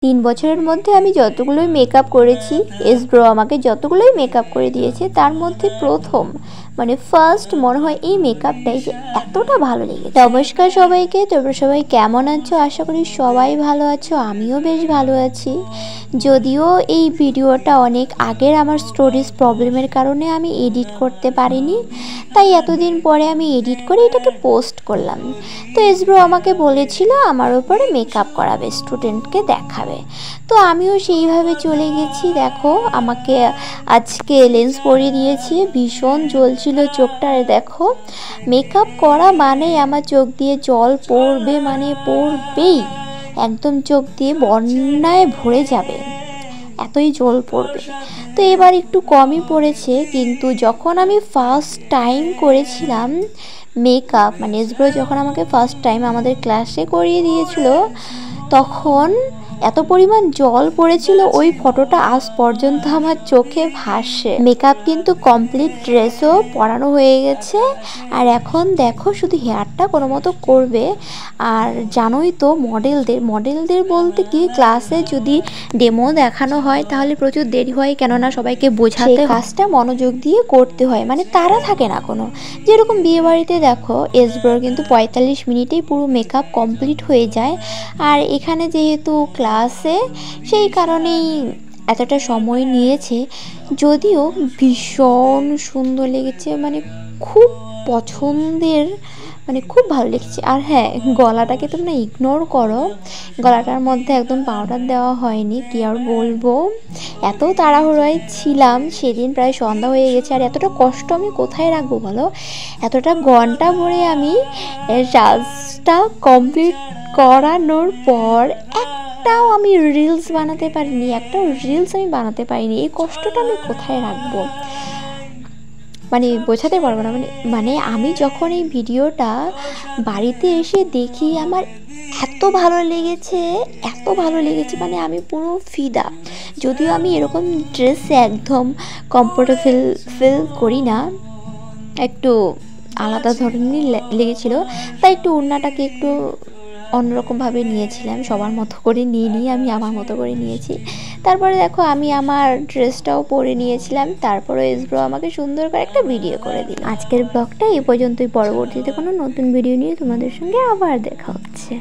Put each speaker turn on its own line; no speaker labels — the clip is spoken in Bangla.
3 বছরের মধ্যে আমি যতগুলোই মেকআপ করেছি, এস ব্রো আমাকে যতগুলোই মেকআপ করে দিয়েছে তার মধ্যে প্রথম মানে ফার্স্ট মনে হয় এই মেকআপটাই যে এতটা ভালো লেগেছে। নমস্কার সবাইকে, তোমরা সবাই কেমন আছো? আশা করি সবাই ভালো আছো, আমিও বেশ ভালো আছি। যদিও এই ভিডিওটা অনেক আগের, আমার স্টোরেজ প্রবলেমের কারণে আমি এডিট করতে পারিনি, তাই এতদিন পরে আমি এডিট করে এটাকে পোস্ট করলাম। তো এস ব্রো আমাকে বলেছিল আমার উপরে মেকআপ করাবে, স্টুডেন্টকে দেখাবে, তো আমিও সেইভাবে চলে গেছি। দেখো আমাকে আজকে লেন্স পরিয়ে দিয়েছি, ভীষণ জ্বলছিল চোখটা। দেখো মেকআপ করা মানে আমার চোখ দিয়ে জল পড়বে, মানে পড়বেই, একদম চোখ দিয়ে বন্যায় ভরে যাবে, এতই জল পড়বে। তো এবার একটু কমই পড়েছে, কিন্তু যখন আমি ফার্স্ট টাইম করেছিলাম মেকআপ, মানে এস ব্রো যখন আমাকে ফার্স্ট টাইম আমাদের ক্লাসে করিয়ে দিয়েছিল, তখন এত পরিমাণ জল পড়েছিল, ওই ফটোটা আজ পর্যন্ত আমার চোখে ভাসে। মেকআপ কিন্তু কমপ্লিট, ড্রেসও পরানো হয়ে গেছে, আর এখন দেখো শুধু হেয়ারটা কোনো মতো করবে। আর জানোই তো মডেলদের বলতে কি, ক্লাসে যদি ডেমো দেখানো হয় তাহলে প্রচুর দেরি হয়, কেননা সবাইকে বোঝাতে কাজটা মনোযোগ দিয়ে করতে হয়, মানে তারা থাকে না কোনো। যেরকম বিয়ে বাড়িতে দেখো এস ব্রোর কিন্তু 45 মিনিটেই পুরো মেকআপ কমপ্লিট হয়ে যায়, আর এখানে যেহেতু ক্লাসে সেই কারণেই এতটা সময় নিয়েছে। যদিও ভীষণ সুন্দর লেগেছে, মানে খুব পছন্দের, মানে খুব ভালো লেগেছে। আর হ্যাঁ, গলাটাকে তোমরা ইগনোর করো, গলাটার মধ্যে একদম পাউডার দেওয়া হয়নি, কি আর বলবো, এত তাড়াহুড়োয় ছিলাম সেদিন, প্রায় সন্ধ্যা হয়ে গেছে। আর এতটা কষ্ট আমি কোথায় রাখবো বলো, এতটা ঘন্টা ভরে আমি কাজটা কমপ্লিট করানোর পর একটাও আমি রিলস বানাতে পারিনি, এই কষ্টটা আমি কোথায় রাখবো, মানে বোঝাতে পারবো না। মানে আমি যখন এই ভিডিওটা বাড়িতে এসে দেখি, আমার এত ভালো লেগেছে, মানে আমি পুরো ফিদা। যদিও আমি এরকম ড্রেসে একদম কমফোর্টেবল ফিল করি না, একটু আলাদা ধরনেরই লেগেছিল, তাই একটু ওড়নাটাকে একটু অন্যরকমভাবে নিয়েছিলাম, সবার মতো করে নিয়ে আমি আমার মতো করে নিয়েছি। তারপরে দেখো আমি আমার ড্রেসটাও পরে নিয়েছিলাম, তারপরে এস ব্রো আমাকে সুন্দর করে একটা ভিডিও করে দিল। আজকের ব্লগটা এই পর্যন্তই, পরবর্তীতে কোনো নতুন ভিডিও নিয়ে তোমাদের সঙ্গে আবার দেখা হচ্ছে।